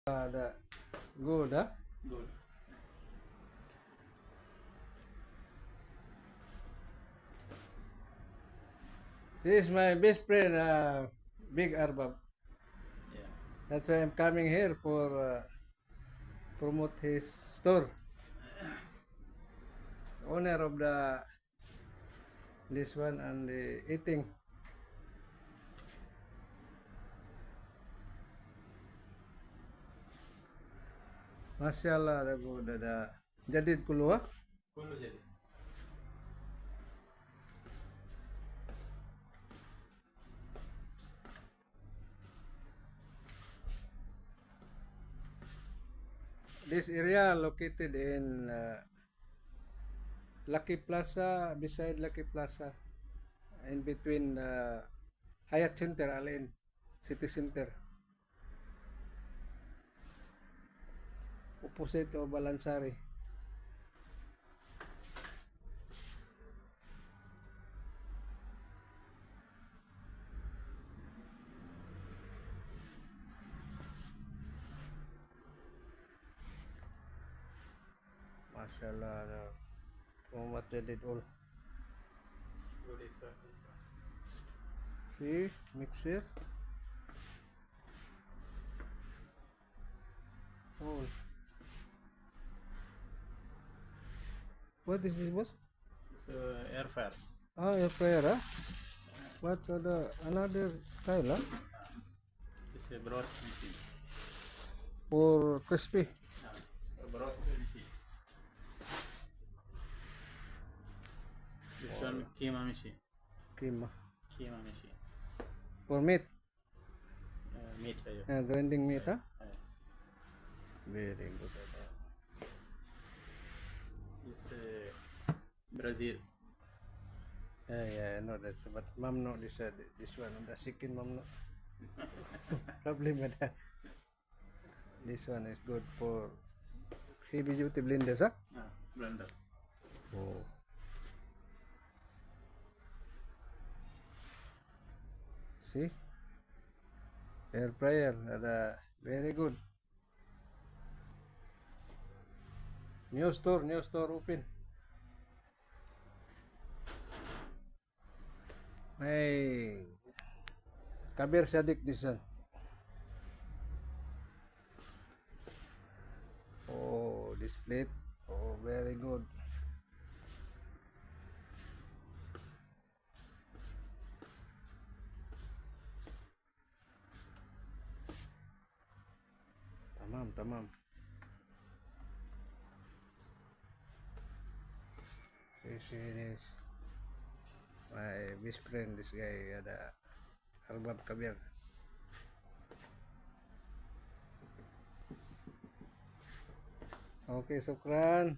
The good, huh? Good. This is my best friend, Big Arbab. Yeah. That's why I'm coming here for promote his store. Owner of the this one and the eating. Mashallah, the good. The jadid kulwa. كله جديد. This area located in Lucky Plaza, beside Lucky Plaza, in between Hyatt Center, Alin, City Center. Opposite of Balansari. Mashallah, promote jadid all. Good is what is what. See, mixer. Oh. What is this, boss? So air fryer. Ah, air fryer, huh? What the another style, huh? It's a broast machine. For crispy. A broast machine. This one keema machine. Kima. Keema machine. For meat. Meat. Grinding meat, huh? Yeah. Very good. This Brazil. Yeah, I know that's, but mom no this one, the chicken mom no. Problem with that. This one is good for heavy duty blenders, huh? Blender. Oh. See? Air fryer, very good. New store open. Hey, Kabir Sadiq this one. Oh, this plate. Oh, very good. Tamam. See this. My best friend, this guy, the Arbab Kabir. Okay, sukran.